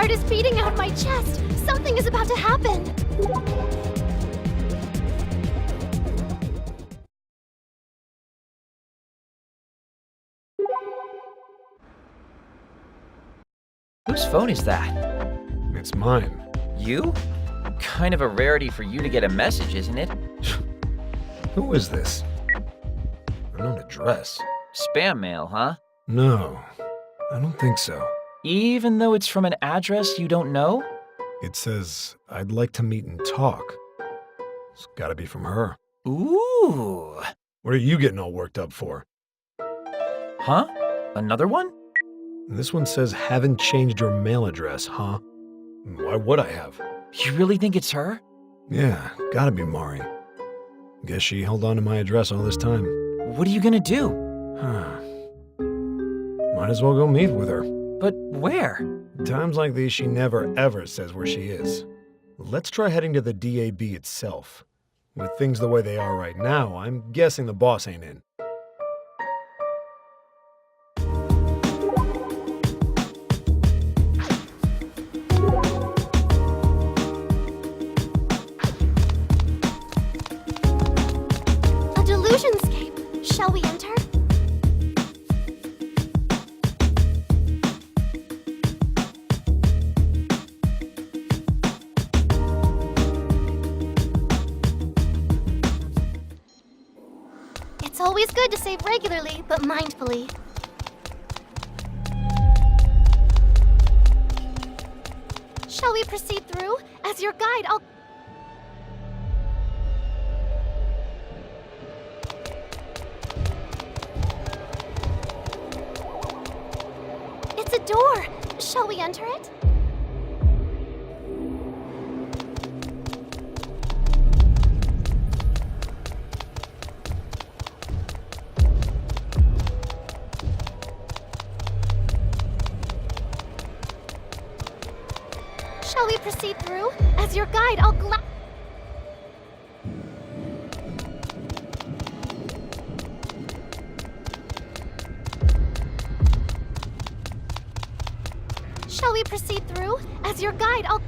heart is beating out my chest. Something is about to happen. Whose phone is that? It's mine. You? Kind of a rarity for you to get a message, isn't it? Who is this? Unknown address. Spam mail, huh? No, I don't think so. Even though it's from an address you don't know? It says, I'd like to meet and talk. It's gotta be from her. Ooh. What are you getting all worked up for? Huh? Another one? This one says, haven't changed your mail address, huh? Why would I have? You really think it's her? Yeah, gotta be Mari. Guess she held on to my address all this time. What are you gonna do? Might as well go meet with her. But where? Times like these, she never ever says where she is. Let's try heading to the DAB itself. With things the way they are right now, I'm guessing the boss ain't in. A delusionscape. Shall we enter? It's always good to save regularly, but mindfully. Shall we proceed through? As your guide, I'll... It's a door. Shall we enter it? Shall we proceed through? As your guide, I'll Shall we proceed through? As your guide, I'll...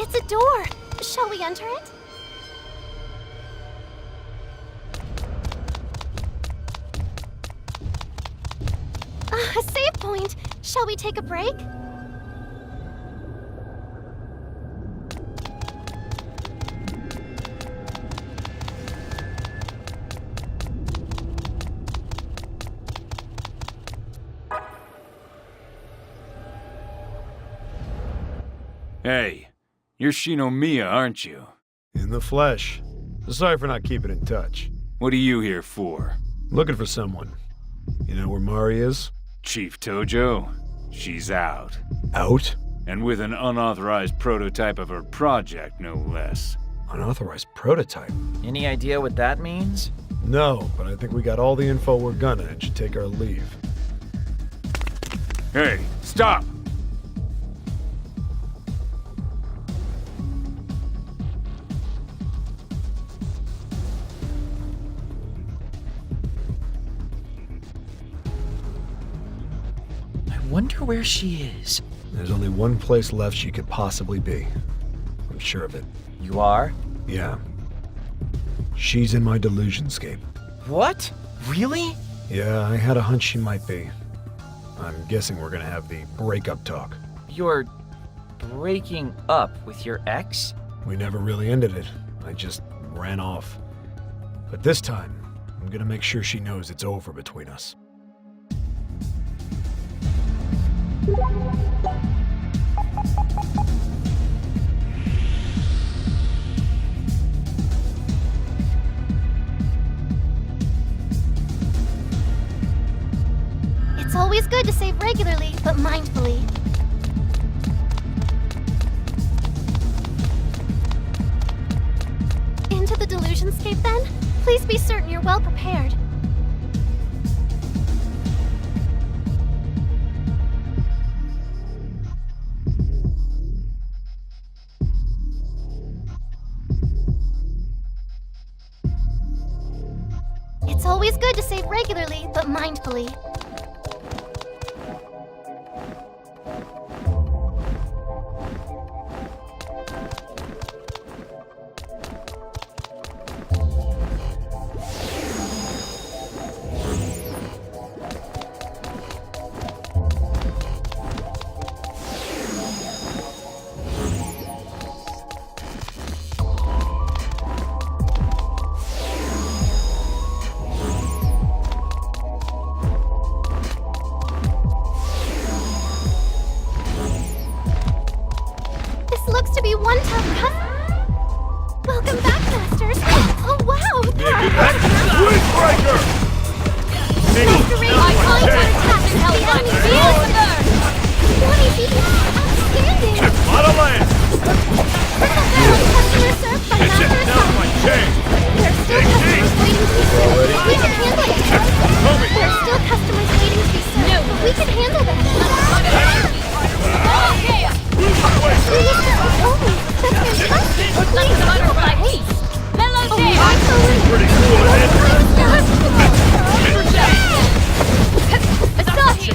It's a door. Shall we enter it? A save point. Shall we take a break? Hey, you're Shinomiya, aren't you? In the flesh. Sorry for not keeping in touch. What are you here for? Looking for someone. You know where Mari is? Chief Tojo? She's out. Out? And with an unauthorized prototype of her project, no less. Unauthorized prototype? Any idea what that means? No, but I think we got all the info we're gonna and should take our leave. Hey, stop! I wonder where she is. There's only one place left she could possibly be. I'm sure of it. You are? Yeah. She's in my delusionscape. What? Really? Yeah, I had a hunch she might be. I'm guessing we're gonna have the breakup talk. You're breaking up with your ex? We never really ended it. I just ran off. But this time, I'm gonna make sure she knows it's over between us. It's always good to save regularly, but mindfully. Into the delusionscape, then? Please be certain you're well prepared. It's always good to save regularly, but mindfully. Looks to be one tough cut. Welcome back, Masters. Oh, wow. Windbreaker! Master Reiji, I call you to attack and help the enemy field. What is he? Outstanding. Out of land! Customer served by It's Master it down my chain! There's still customers waiting to be served. We can handle it. Coming! There's still customers waiting to be served. No, we can handle them. That's fantastic! Nice butterfly pace! Mellow day! Pretty cool, Asahi!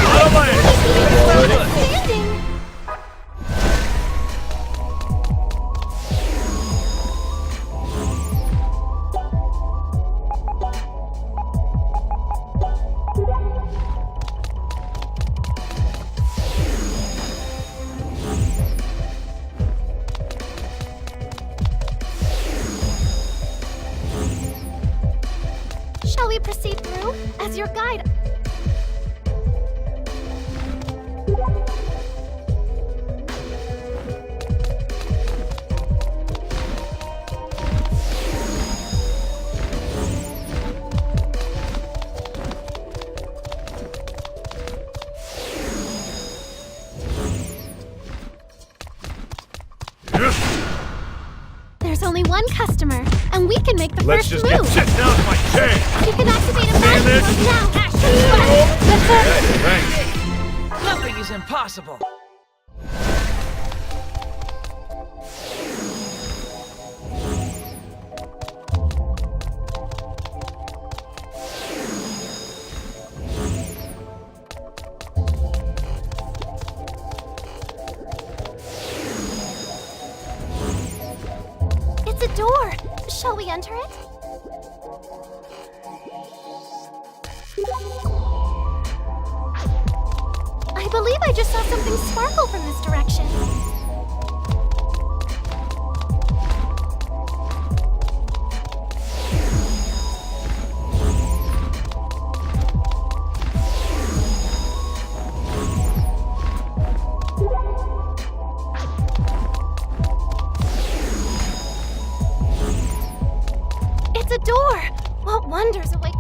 Out of land! Outstanding! Shall we proceed through? As your guide. There's only one customer, and we can make the Let's first just get move. shit down to my chain! You can activate a magic this. move now. Thanks. Nothing is impossible. It's a door. Shall we enter it? I believe I just saw something sparkle from this direction. It's a door! What wonders await?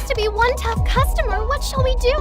To be one tough customer, what shall we do?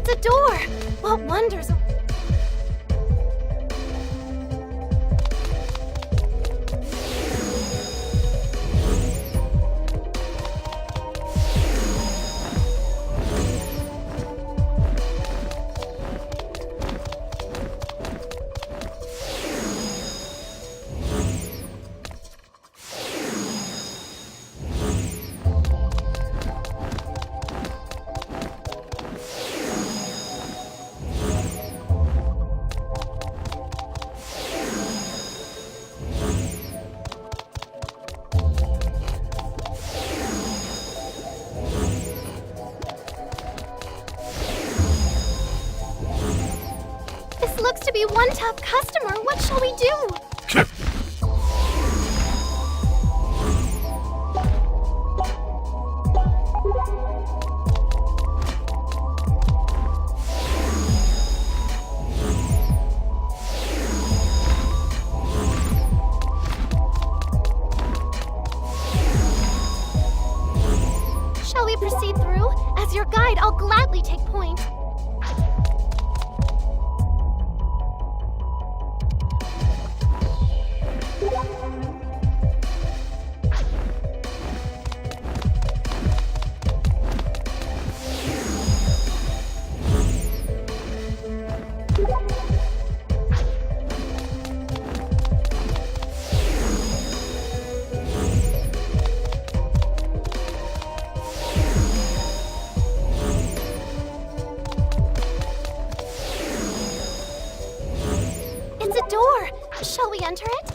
It's a door! What wonders... This looks to be one tough customer. What shall we do? Shall we proceed through? As your guide, I'll gladly take point. It's a door. Shall we enter it?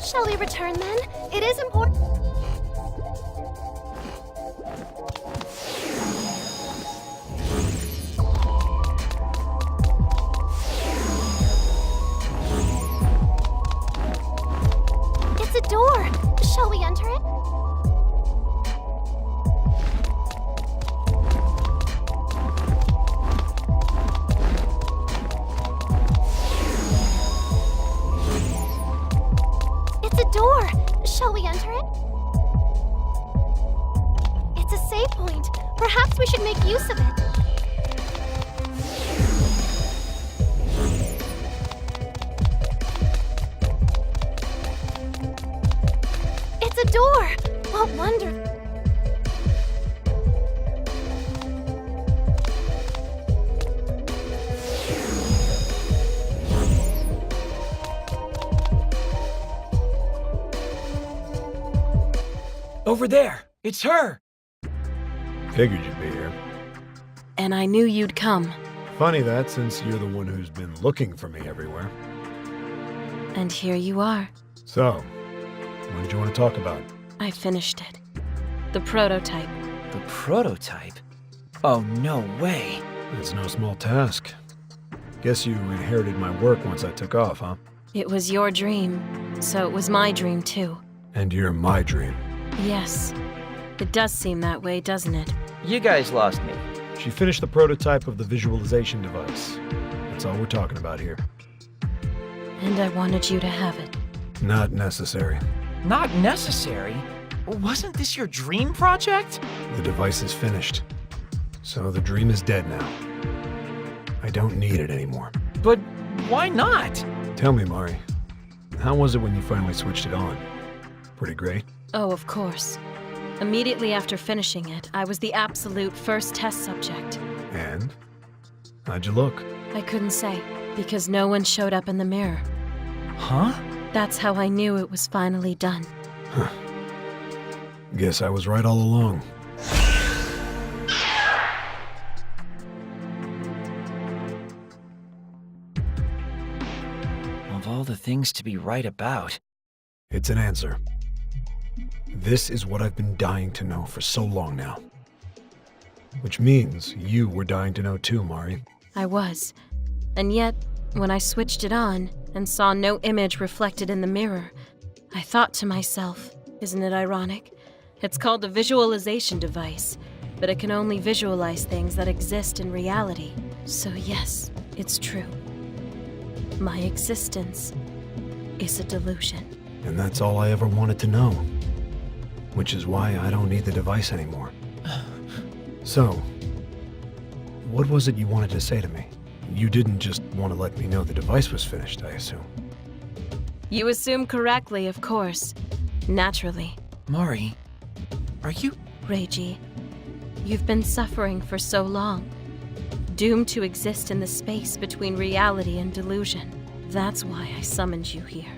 Shall we return then? It is important. It's a door. Shall we enter it? It's a door. Shall we enter it? It's a save point. Perhaps we should make use of it. It's a door. What wonder... Over there! It's her! Figured you'd be here. And I knew you'd come. Funny that, since you're the one who's been looking for me everywhere. And here you are. So, what did you want to talk about? I finished it. The prototype. The prototype? Oh, no way. It's no small task. Guess you inherited my work once I took off, huh? It was your dream, so it was my dream too. And you're my dream. Yes. It does seem that way, doesn't it? You guys lost me. She finished the prototype of the visualization device. That's all we're talking about here. And I wanted you to have it. Not necessary. Not necessary? Wasn't this your dream project? The device is finished. So the dream is dead now. I don't need it anymore. But why not? Tell me, Mari, how was it when you finally switched it on? Pretty great? Oh, of course. Immediately after finishing it, I was the absolute first test subject. And? How'd you look? I couldn't say, because no one showed up in the mirror. Huh? That's how I knew it was finally done. Guess I was right all along. Of all the things to be right about. It's an answer. This is what I've been dying to know for so long now. Which means you were dying to know too, Mari. I was. And yet, when I switched it on and saw no image reflected in the mirror, I thought to myself, Isn't it ironic? It's called a visualization device, but it can only visualize things that exist in reality. So yes, it's true. My existence is a delusion. And that's all I ever wanted to know. Which is why I don't need the device anymore. So, what was it you wanted to say to me? You didn't just want to let me know the device was finished, I assume. You assume correctly, of course. Naturally. Mari, are you... Reiji, you've been suffering for so long. Doomed to exist in the space between reality and delusion. That's why I summoned you here.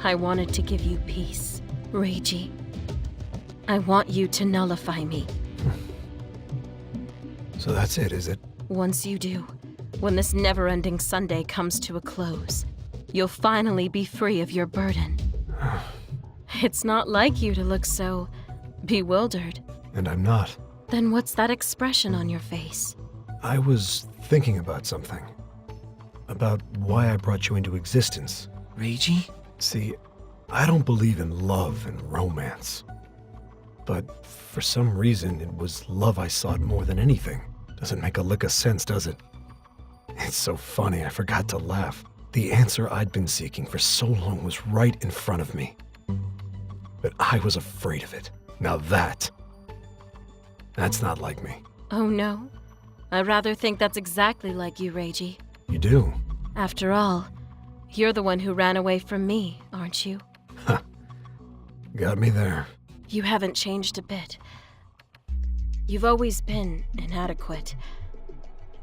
I wanted to give you peace, Reiji. I want you to nullify me. So that's it, is it? Once you do, when this never-ending Sunday comes to a close, you'll finally be free of your burden. It's not like you to look so bewildered. And I'm not. Then what's that expression on your face? I was thinking about something. About why I brought you into existence. Reiji? See, I don't believe in love and romance. But for some reason, it was love I sought more than anything. Doesn't make a lick of sense, does it? It's so funny, I forgot to laugh. The answer I'd been seeking for so long was right in front of me. But I was afraid of it. Now that's not like me. Oh no. I rather think that's exactly like you, Reiji. You do? After all, you're the one who ran away from me, aren't you? Huh. Got me there. You haven't changed a bit. You've always been inadequate.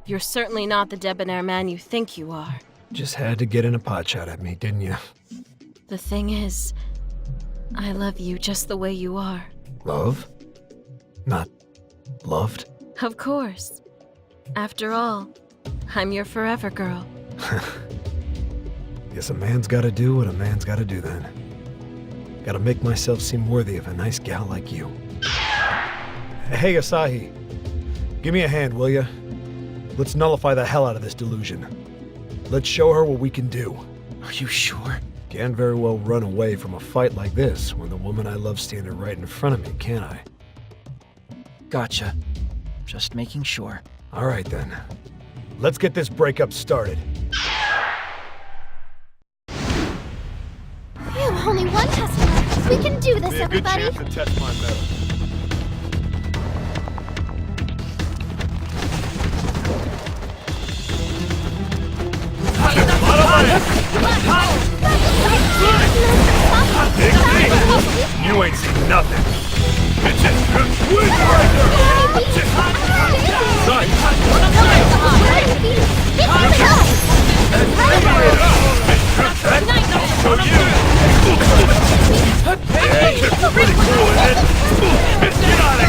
You're certainly not the debonair man you think you are. Just had to get in a pot shot at me, didn't you? The thing is, I love you just the way you are. Love? Not loved? Of course. After all, I'm your forever girl. Guess a man's gotta do what a man's gotta do then. Gotta make myself seem worthy of a nice gal like you. Hey, Asahi. Give me a hand, will ya? Let's nullify the hell out of this delusion. Let's show her what we can do. Are you sure? Can't very well run away from a fight like this when the woman I love standing right in front of me, can I? Gotcha. Just making sure. All right then. Let's get this breakup started. Phew, only one customer. We can do this, everybody. to test my metal. You ain't seen nothing. Pretty cool, isn't it? Get out of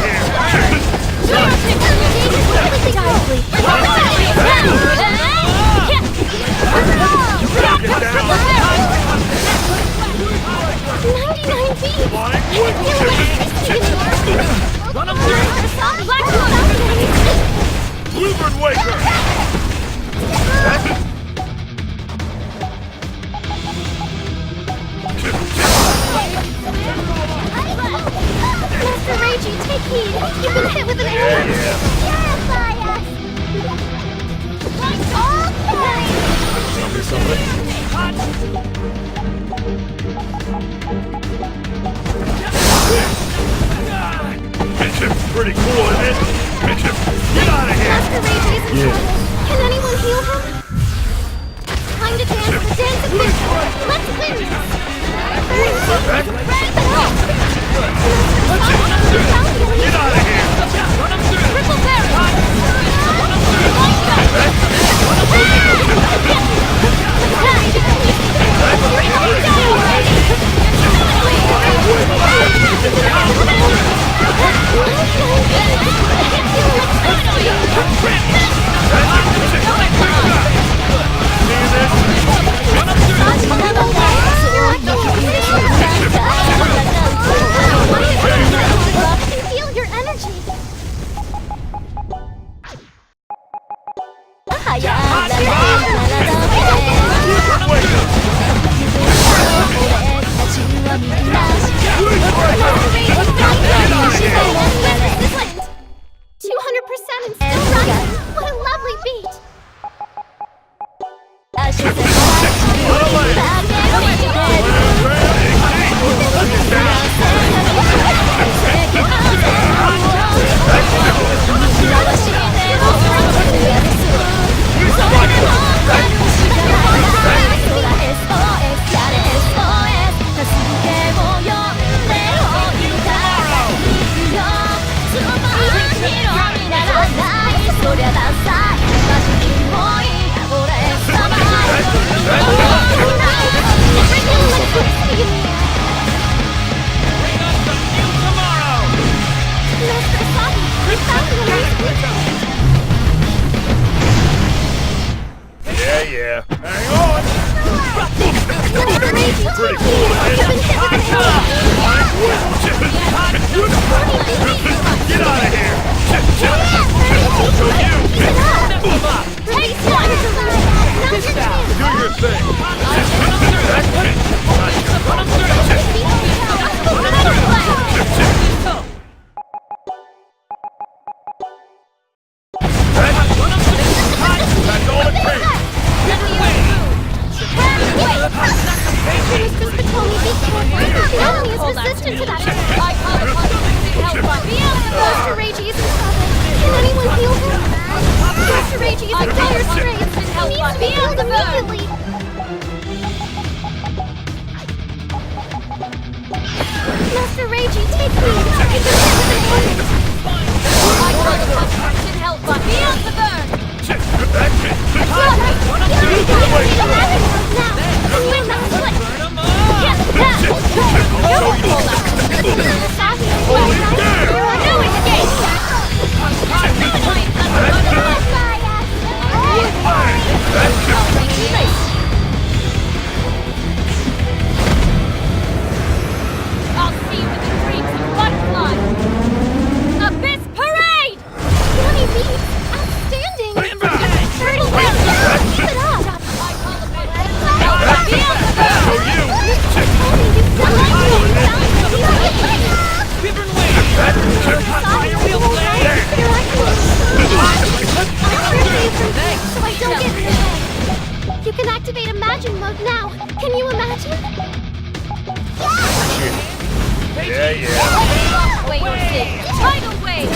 Bluebird Waker! Master Reiji, take heed. You've been hit with an arrow. Purify us. Pretty cool, isn't it? Get out of here! Master Reiji is in trouble. Can anyone heal him? Time to dance the dance of victory. Let's win this. Get out of here! Triple barrel. Feel your energy. and still running. What a lovely beat. Yeah, yeah. Hang on! Pretty cool, isn't it? Get out of here! Do your thing! That's all it takes! Mr. Spatoni, be careful. The enemy is resistant to that. I call upon you to help us. Master Reiji is in trouble. Can anyone heal him? Master Reiji is in dire straits. He needs to be healed immediately. Master Reiji, take me. I can hit with an ordnance. I call upon you to help us. Feel the burn. I'll see you with the dreams of butterflies! Abyss Parade! Yummy beats! Outstanding! Keep it up! I call upon so I don't get in the way. You can activate Imagine mode now. Can you imagine? Yeah, yeah. Wait, tidal wave!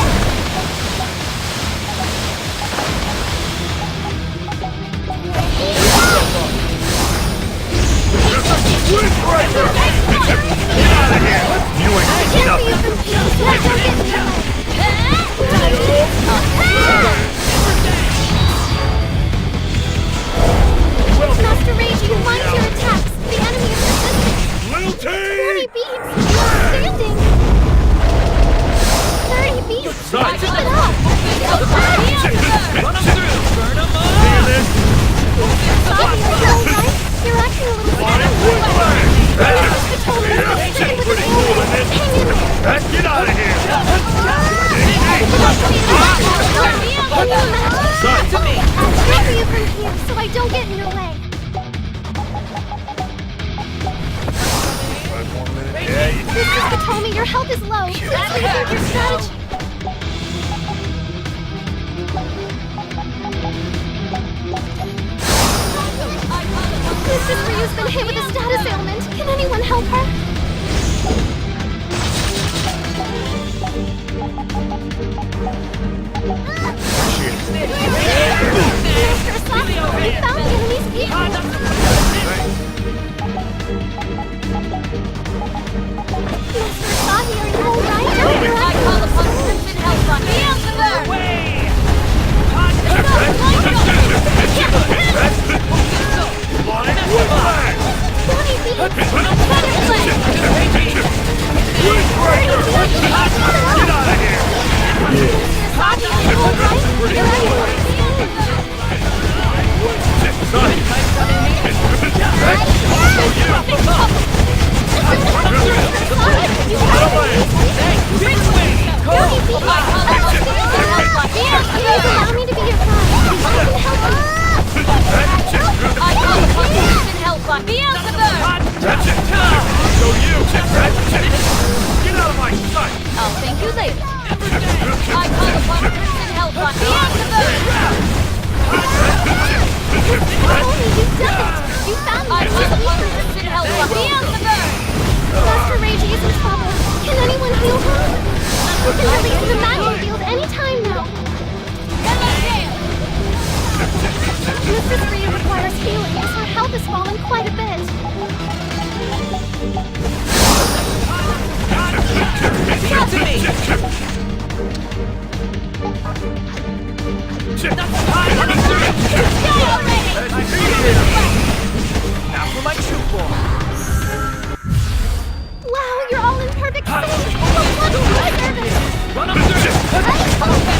Windbreaker! Get out of here! You ain't nothing! Master Reiji, launch your attacks! The enemy is resistant! Little team! 30 beats! Outstanding! 30 beats! Nice. Keep it up! Run them through! Burn them up! Hear this? Are you alright? You're acting a little sad. Pretty cool, isn't it? Get out of here! Talk to me! I'll carry you from here so I don't get in your way. 5 more minutes. Yeah, you Mr. Spatoni, your health is low. Please rethink your strategy. Mr. Ryu's been hit with a status ailment. Can anyone help her? Master Asaki, we found the enemy's vehicle. Master Asaki, are you alright? I call upon Crimson Help on Beelzebub! Get out of here! Allow me to be your friend. I can help on Beelzebub! That's it! So you! Get out of my sight! I'll thank you later. I call upon Crimson Help on trouble. Can anyone heal her? You can release the magnet field anytime now. Mrs. Rhea requires healing as her health has fallen quite a bit. Come to me! Now for my true form! Wow, you're all in perfect sync. Well, what service? Run up through!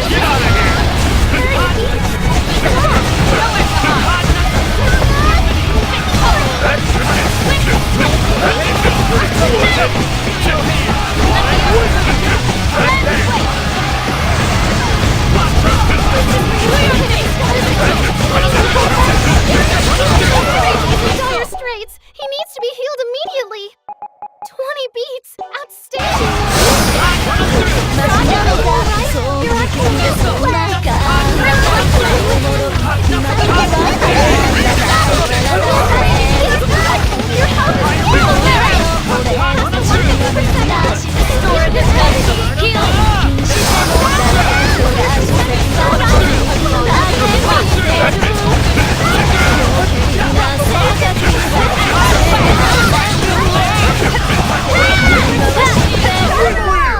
Get out of here! Dire straits. He needs to be healed immediately. 20 beats. Outstanding. You're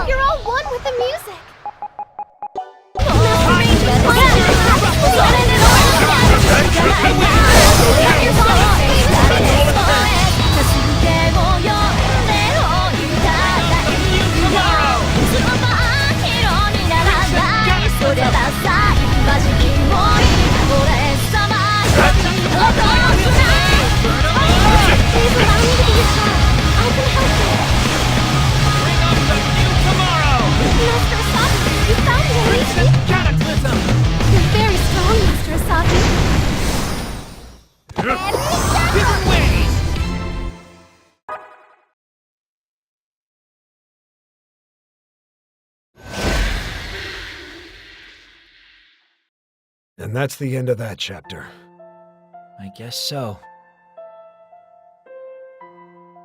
You're all one with the music. Cataclysm! You're very strong, Master Asaki. Different ways! And that's the end of that chapter. I guess so.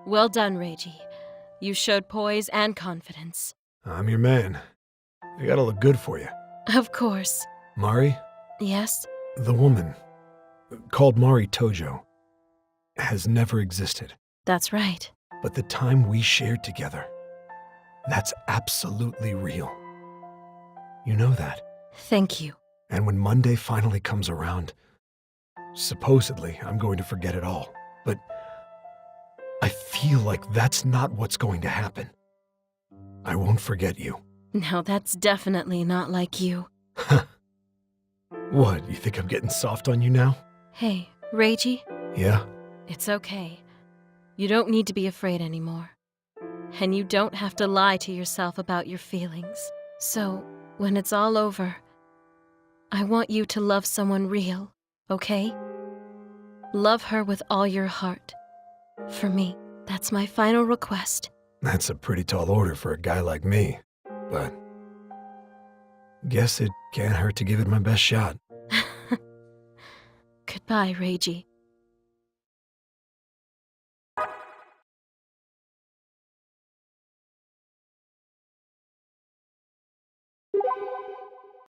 Well done, Reiji. You showed poise and confidence. I'm your man. I gotta look good for you. Of course. Mari, Yes? the woman, called Mari Tojo, has never existed. That's right. But the time we shared together, that's absolutely real. You know that. Thank you. And when Monday finally comes around, supposedly I'm going to forget it all. But I feel like that's not what's going to happen. I won't forget you. Now that's definitely not like you. What, you think I'm getting soft on you now? Hey, Reiji, Yeah? it's okay. You don't need to be afraid anymore. And you don't have to lie to yourself about your feelings. So, when it's all over, I want you to love someone real, okay? Love her with all your heart. For me, that's my final request. That's a pretty tall order for a guy like me. But guess it can't hurt to give it my best shot. Goodbye, Reiji.